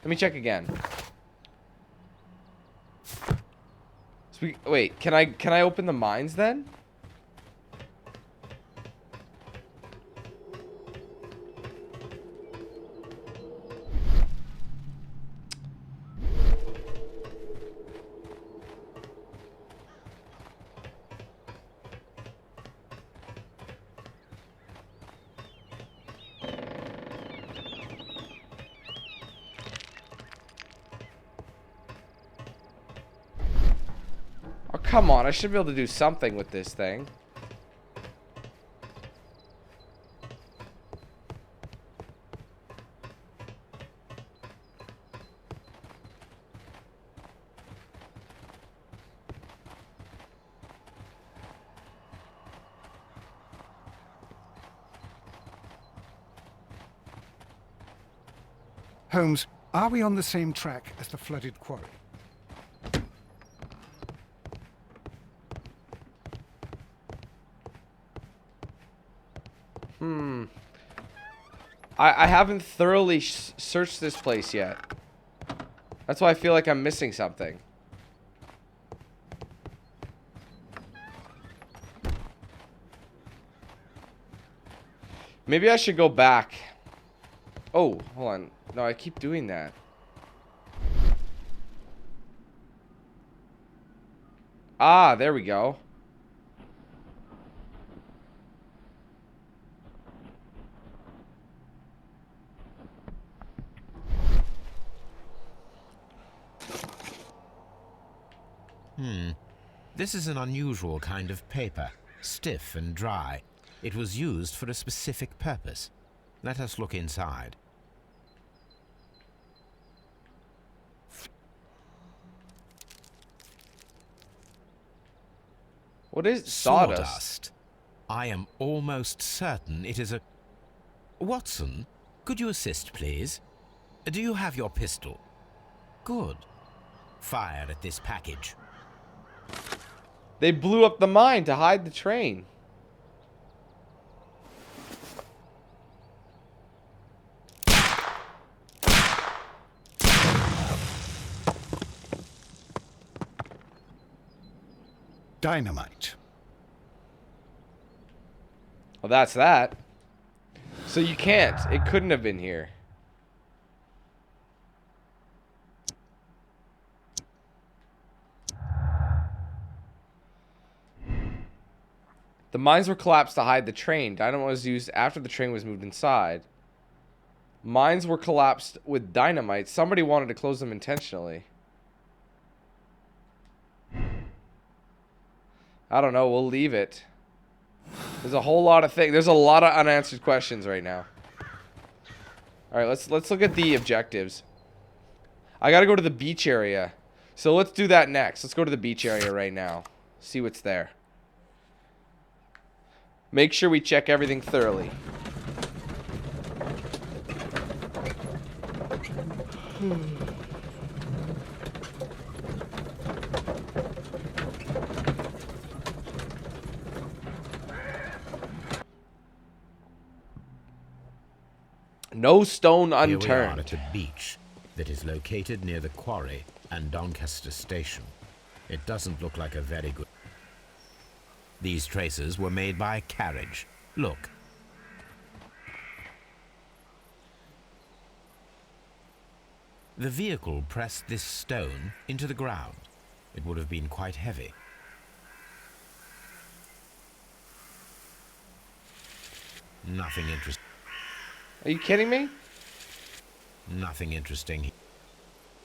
Let me check again. Wait, can I open the mines then? Oh, come on. I should be able to do something with this thing. Holmes, are we on the same track as the flooded quarry? I haven't thoroughly searched this place yet. That's why I feel like I'm missing something. Maybe I should go back. Oh, hold on. No, I keep doing that. Ah, there we go. This is an unusual kind of paper, stiff and dry. It was used for a specific purpose. Let us look inside. What is sawdust? Sawdust. I am almost certain it is a... Watson, could you assist, please? Do you have your pistol? Good. Fire at this package. They blew up the mine to hide the train. Dynamite. Well, that's that. So you can't. It couldn't have been here. The mines were collapsed to hide the train. Dynamite was used after the train was moved inside. Mines were collapsed with dynamite. Somebody wanted to close them intentionally. I don't know. We'll leave it. There's a whole lot of things. There's a lot of unanswered questions right now. All right, let's look at the objectives. I got to go to the beach area. So let's do that next. Let's go to the beach area right now. See what's there. Make sure we check everything thoroughly. No stone Here we are unturned. at a beach that is located near the quarry and Doncaster station. It doesn't look like a very good... These traces were made by a carriage. Look. The vehicle pressed this stone into the ground. It would have been quite heavy. Nothing interesting. Are you kidding me? Nothing interesting.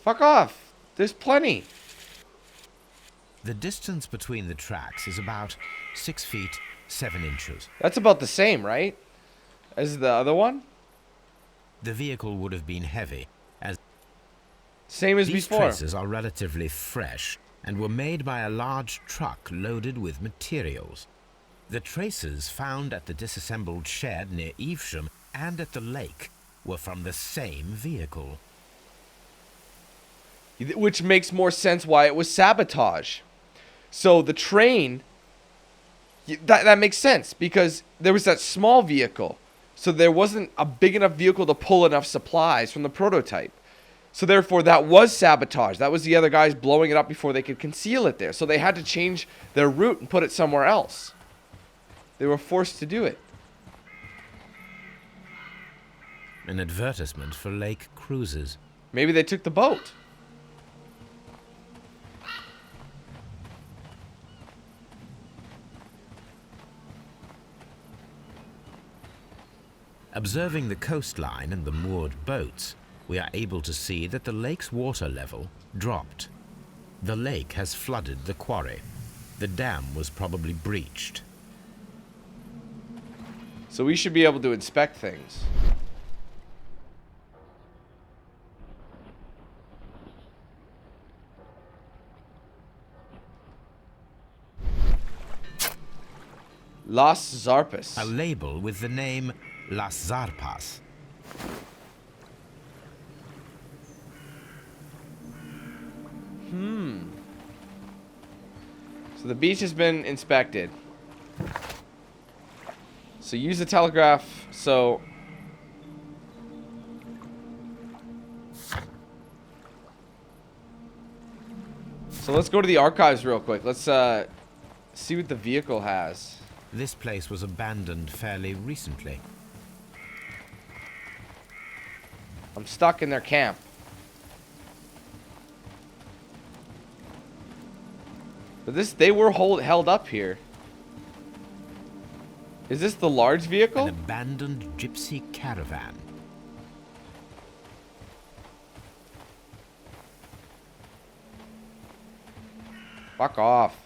Fuck off. There's plenty. The distance between the tracks is about 6 feet 7 inches. That's about the same, right? As the other one? The vehicle would have been heavy, as Same as these before. traces are relatively fresh and were made by a large truck loaded with materials. The traces found at the disassembled shed near Evesham and at the lake were from the same vehicle. Which makes more sense why it was sabotage. So the train, that makes sense because there was that small vehicle. So there wasn't a big enough vehicle to pull enough supplies from the prototype. So therefore, that was sabotage. That was the other guys blowing it up before they could conceal it there. So they had to change their route and put it somewhere else. They were forced to do it. An advertisement for lake cruises. Maybe they took the boat. Observing the coastline and the moored boats, we are able to see that the lake's water level dropped. The lake has flooded the quarry. The dam was probably breached. So we should be able to inspect things. Las Zarpas. A label with the name Las Zarpas. So the beach has been inspected. So use the telegraph. So let's go to the archives real quick. Let's see what the vehicle has. This place was abandoned fairly recently. I'm stuck in their camp. But they were held up here. Is this the large vehicle? An abandoned gypsy caravan. Fuck off.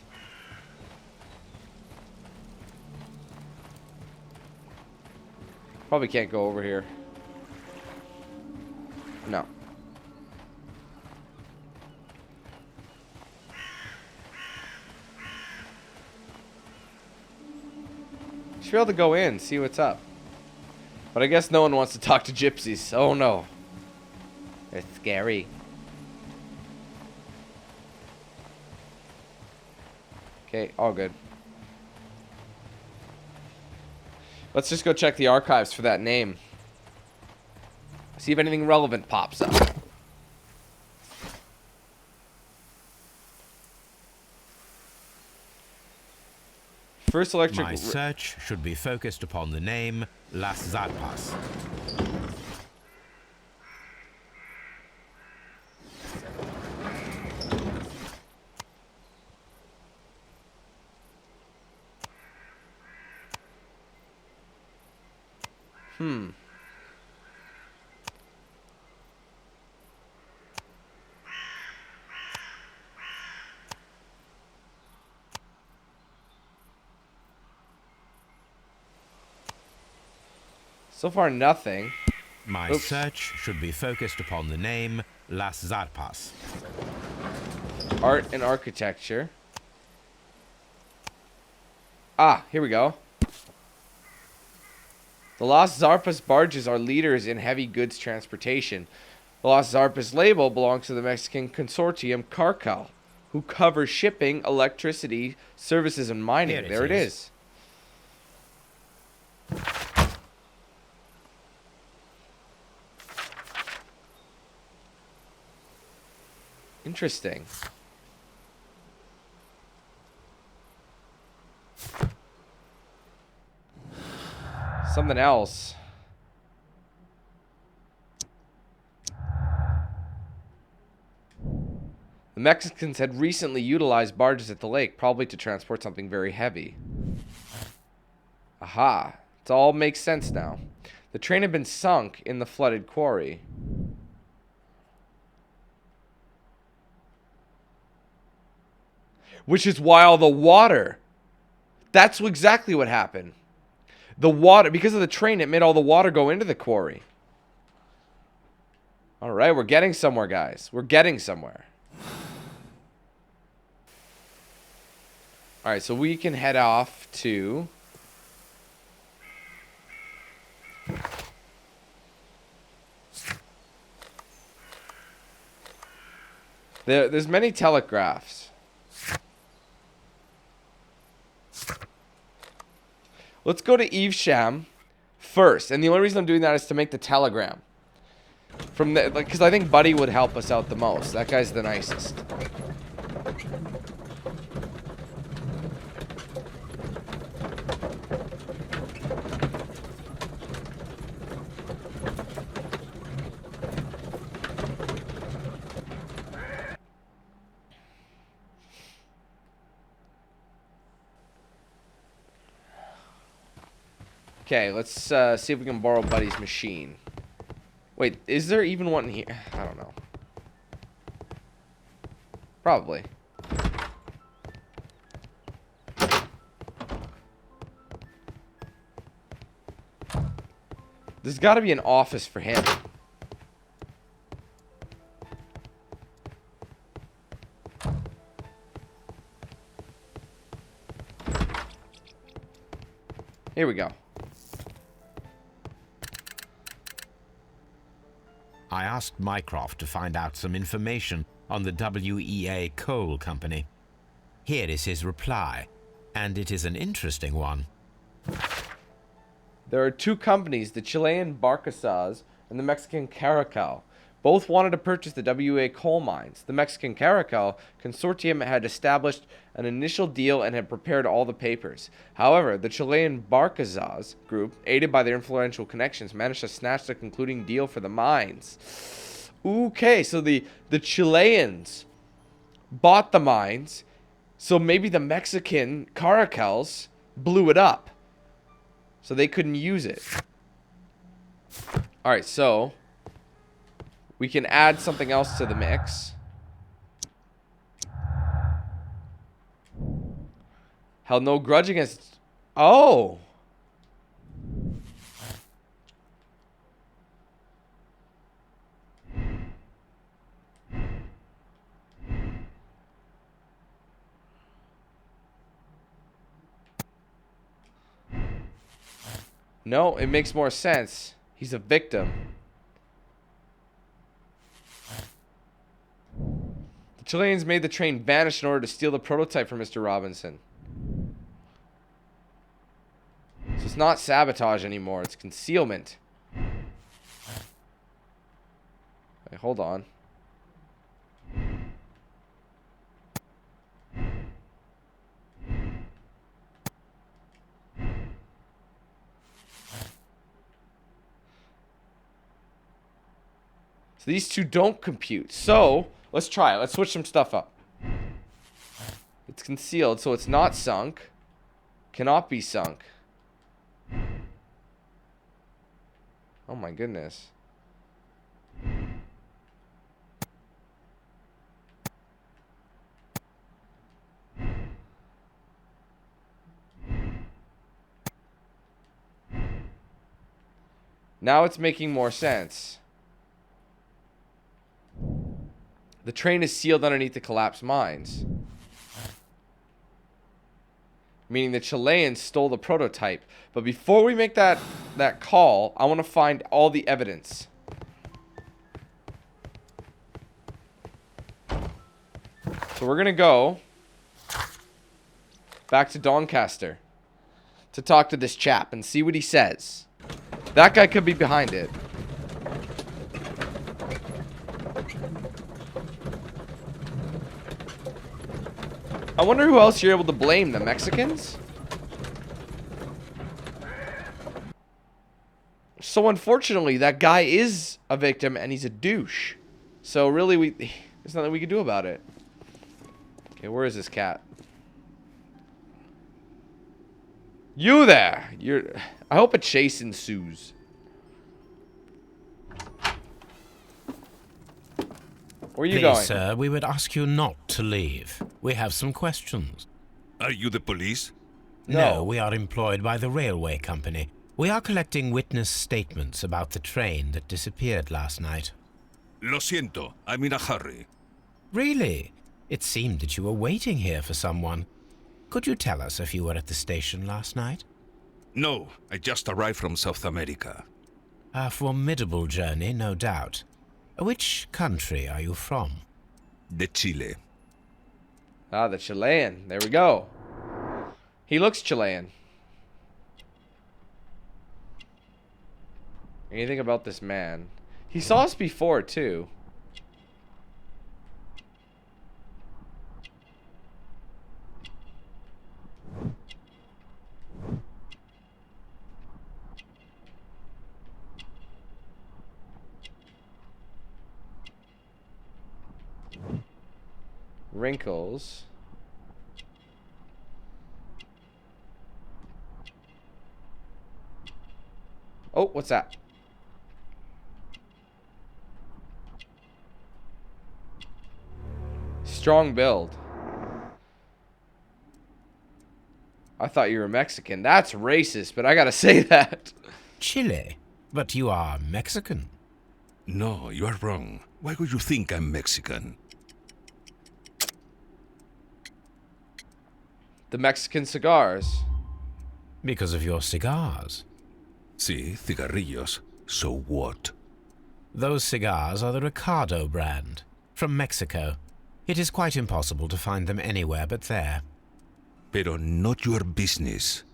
Probably can't go over here. No. Should be able to go in, see what's up. But I guess no one wants to talk to gypsies. Oh no. It's scary. Okay, all good. Let's just go check the archives for that name. See if anything relevant pops up. First electric... My search should be focused upon the name Las Zarpas. So far, nothing. My search should be focused upon the name Las Zarpas. Art and architecture. Ah, here we go. The Las Zarpas barges are leaders in heavy goods transportation. The Las Zarpas label belongs to the Mexican consortium Carcal, who covers shipping, electricity, services, and mining. Here There it is. Interesting. Something else. The Mexicans had recently utilized barges at the lake, probably to transport something very heavy. Aha. It all makes sense now. The train had been sunk in the flooded quarry. Which is why all the water. That's exactly what happened. The water, because of the train, it made all the water go into the quarry. All right, we're getting somewhere, guys. We're getting somewhere. All right, so we can head off to... There's many telegraphs. Let's go to Evesham first. And the only reason I'm doing that is to make the telegram. From the, like, because I think Buddy would help us out the most. That guy's the nicest. Okay, let's see if we can borrow Buddy's machine. Wait, is there even one here? I don't know. Probably. There's got to be an office for him. Here we go. I asked Mycroft to find out some information on the WEA Coal Company. Here is his reply, and it is an interesting one. There are two companies, the Chilean Barcasas and the Mexican Caracal. Both wanted to purchase the WEA coal mines. The Mexican Caracal consortium had established an initial deal and had prepared all the papers. However, the Chilean Barcasas group, aided by their influential connections, managed to snatch the concluding deal for the mines. Okay, so the Chileans bought the mines, so maybe the Mexican Caracals blew it up, so they couldn't use it. Alright, so we can add something else to the mix. Held no grudge against... Oh! No, it makes more sense. He's a victim. The Chileans made the train vanish in order to steal the prototype from Mr. Robinson. So it's not sabotage anymore, it's concealment. Wait, hold on. So these two don't compute. So let's try it. Let's switch some stuff up. It's concealed, so it's not sunk. Cannot be sunk. Oh my goodness. Now it's making more sense. The train is sealed underneath the collapsed mines. Meaning the Chileans stole the prototype. But before we make that call, I want to find all the evidence. So we're going to go back to Doncaster to talk to this chap and see what he says. That guy could be behind it. I wonder who else you're able to blame. The Mexicans? So unfortunately, that guy is a victim and he's a douche. So really, there's nothing we can do about it. Okay, where is this cat? You there! I hope a chase ensues. Where are you going? Please, sir, we would ask you not to leave. We have some questions. Are you the police? No, we are employed by the railway company. We are collecting witness statements about the train that disappeared last night. Lo siento, I'm in a hurry. Really? It seemed that you were waiting here for someone. Could you tell us if you were at the station last night? No, I just arrived from South America. A formidable journey, no doubt. Which country are you from? De Chile. Ah, the Chilean. There we go. He looks Chilean. Anything about this man? He saw us before, too. Wrinkles. Oh, what's that? Strong build. I thought you were Mexican. That's racist, but I gotta say that. Chile? But you are Mexican. No, you are wrong. Why would you think I'm Mexican? The Mexican cigars. Because of your cigars. Sí, cigarrillos. So what? Those cigars are the Ricardo brand, from Mexico. It is quite impossible to find them anywhere but there. Pero not your business.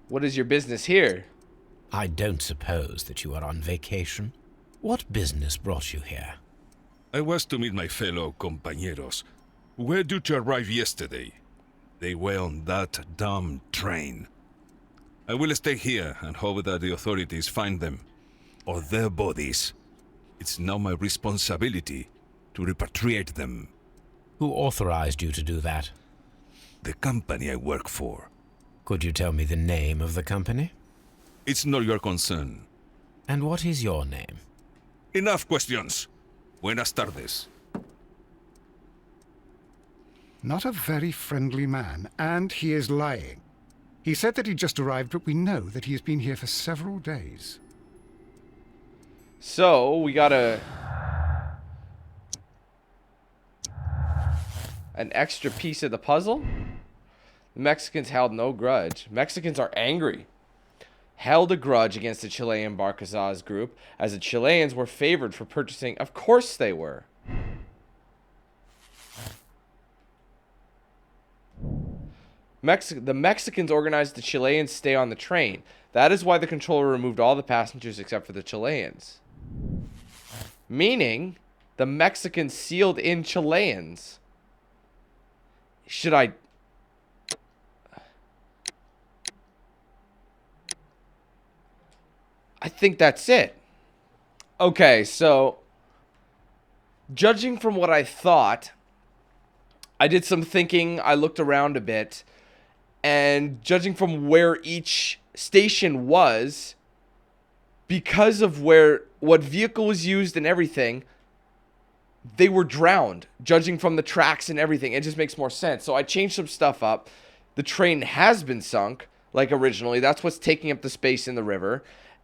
What is your business here? I don't suppose that you are on vacation. What business brought you here? I was to meet my fellow compañeros, who were due to arrive yesterday. They were on that damn train. I will stay here and hope that the authorities find them, or their bodies. It's now my responsibility to repatriate them. Who authorized you to do that? The company I work for. Could you tell me the name of the company? It's not your concern. And what is your name? Enough questions. Buenas tardes. Not a very friendly man, and he is lying. He said that he just arrived, but we know that he has been here for several days. So, we got an extra piece of the puzzle. The Mexicans held no grudge. Mexicans are angry. Held a grudge against the Chilean Barcazas group, as the Chileans were favored for purchasing. Of course they were. The Mexicans organized the Chileans stay on the train. That is why the controller removed all the passengers except for the Chileans. Meaning, the Mexicans sealed in Chileans. Should I... I think that's it. Okay, so... Judging from what I thought, I did some thinking, I looked around a bit, and judging from where each station was, because of what vehicle was used and everything, they were drowned, judging from the tracks and everything. It just makes more sense. So I changed some stuff up. The train has been sunk, like originally. That's what's taking up the space in the river.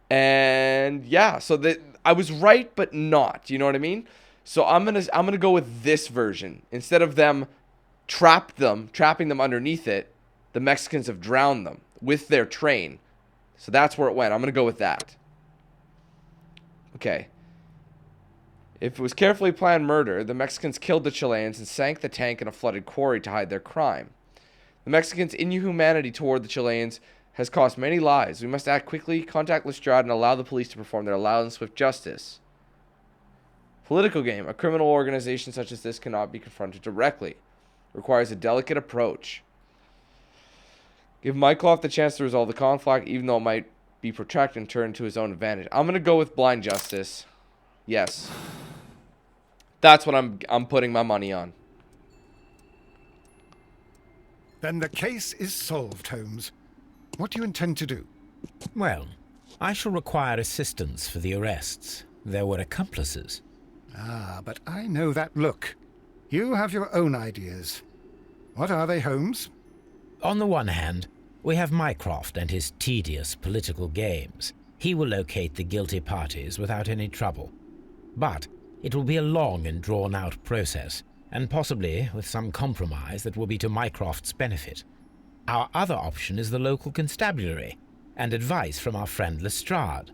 And yeah, so that I was right, but not. You know what I mean? So I'm gonna go with this version. Instead of them trapping them underneath it, the Mexicans have drowned them with their train. So that's where it went. I'm gonna go with that. Okay. If it was carefully planned murder, the Mexicans killed the Chileans and sank the tank in a flooded quarry to hide their crime. The Mexicans' inhumanity toward the Chileans has cost many lives. We must act quickly, contact Lestrade, and allow the police to perform their loud and swift justice. Political game. A criminal organization such as this cannot be confronted directly. It requires a delicate approach. Give Mycloth the chance to resolve the conflict, even though it might be protracted and turned to his own advantage. I'm going to go with blind justice. Yes. That's what I'm putting my money on. Then the case is solved, Holmes. What do you intend to do? Well, I shall require assistance for the arrests. There were accomplices. Ah, but I know that look. You have your own ideas. What are they, Holmes? On the one hand, we have Mycroft and his tedious political games. He will locate the guilty parties without any trouble. But it will be a long and drawn-out process, and possibly with some compromise that will be to Mycroft's benefit. Our other option is the local constabulary, and advice from our friend Lestrade.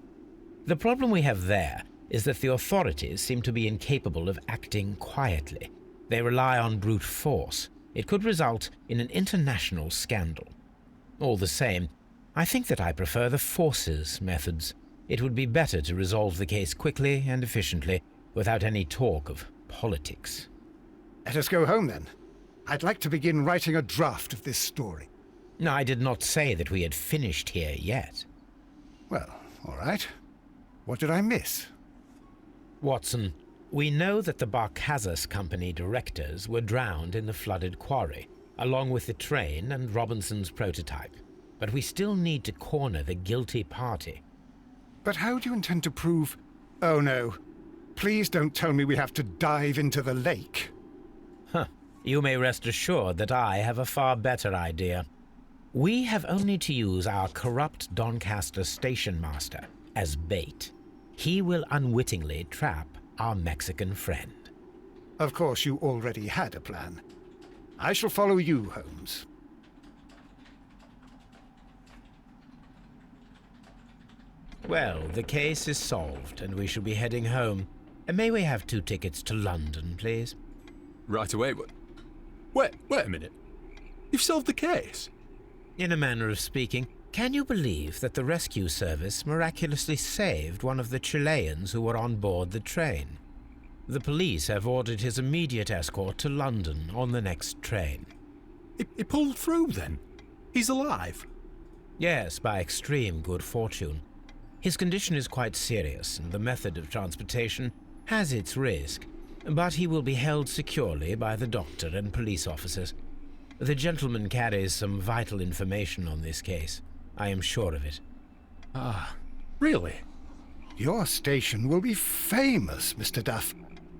The problem we have there is that the authorities seem to be incapable of acting quietly. They rely on brute force. It could result in an international scandal. All the same, I think that I prefer the forces methods. It would be better to resolve the case quickly and efficiently, without any talk of politics. Let us go home, then. I'd like to begin writing a draft of this story. No, I did not say that we had finished here yet. Well, all right. What did I miss? Watson, we know that the Barkazas Company directors were drowned in the flooded quarry, along with the train and Robinson's prototype. But we still need to corner the guilty party. But how do you intend to prove... Oh, no. Please don't tell me we have to dive into the lake. Huh. You may rest assured that I have a far better idea. We have only to use our corrupt Doncaster station master as bait. He will unwittingly trap our Mexican friend. Of course, you already had a plan. I shall follow you, Holmes. Well, the case is solved, and we shall be heading home. And may we have 2 tickets to London, please? Right away, but... Wait a minute. You've solved the case? In a manner of speaking, can you believe that the rescue service miraculously saved one of the Chileans who were on board the train? The police have ordered his immediate escort to London on the next train. He pulled through, then? He's alive? Yes, by extreme good fortune. His condition is quite serious, and the method of transportation has its risk, but he will be held securely by the doctor and police officers. The gentleman carries some vital information on this case. I am sure of it. Ah, really? Your station will be famous, Mr. Duff.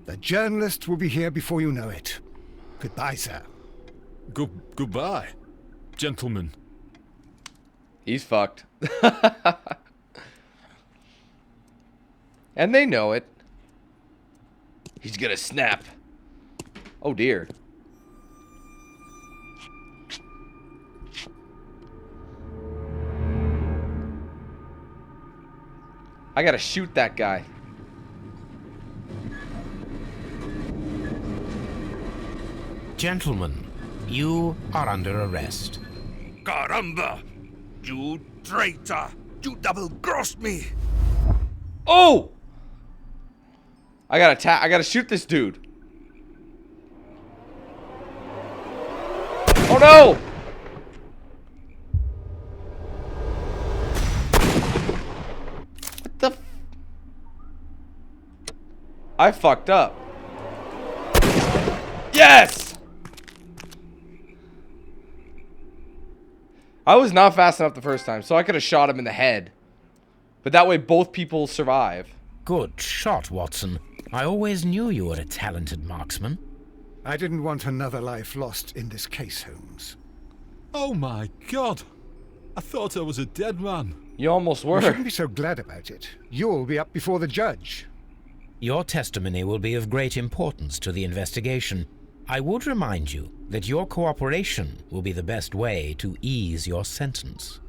The journalists will be here before you know it. Goodbye, sir. Goodbye, gentlemen. He's fucked. And they know it. He's gonna snap. Oh dear. I gotta shoot that guy. Gentlemen, you are under arrest. Caramba! You traitor! You double-crossed me! Oh! I gotta shoot this dude. Oh no! What the I fucked up. Yes! I was not fast enough the first time, so I could have shot him in the head. But that way both people survive. Good shot, Watson. I always knew you were a talented marksman. I didn't want another life lost in this case, Holmes. Oh my God! I thought I was a dead man. You almost You were. shouldn't be so glad about it. You'll be up before the judge. Your testimony will be of great importance to the investigation. I would remind you that your cooperation will be the best way to ease your sentence.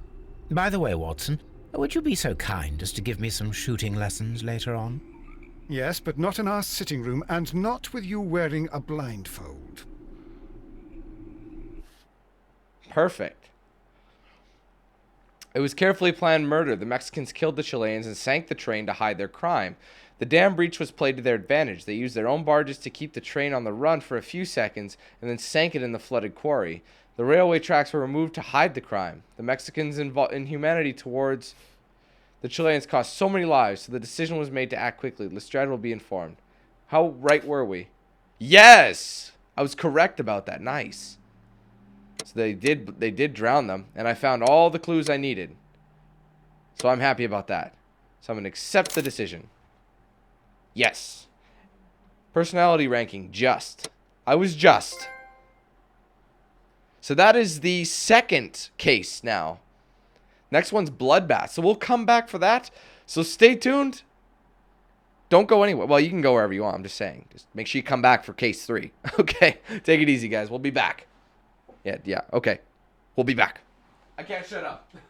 By the way, Watson, would you be so kind as to give me some shooting lessons later on? Yes, but not in our sitting room, and not with you wearing a blindfold. Perfect. It was carefully planned murder. The Mexicans killed the Chileans and sank the train to hide their crime. The dam breach was played to their advantage. They used their own barges to keep the train on the run for a few seconds and then sank it in the flooded quarry. The railway tracks were removed to hide the crime. The Mexicans' inhumanity towards the Chileans cost so many lives, so the decision was made to act quickly. Lestrade will be informed. How right were we? Yes! I was correct about that. Nice. So they did drown them, and I found all the clues I needed. So I'm happy about that. So I'm going to accept the decision. Yes. Personality ranking, just. I was just. So that is the second case now. Next one's Bloodbath. So we'll come back for that. So stay tuned. Don't go anywhere. Well, you can go wherever you want. I'm just saying. Just make sure you come back for case 3. Okay. Take it easy, guys. We'll be back. Yeah. Okay. We'll be back. I can't shut up.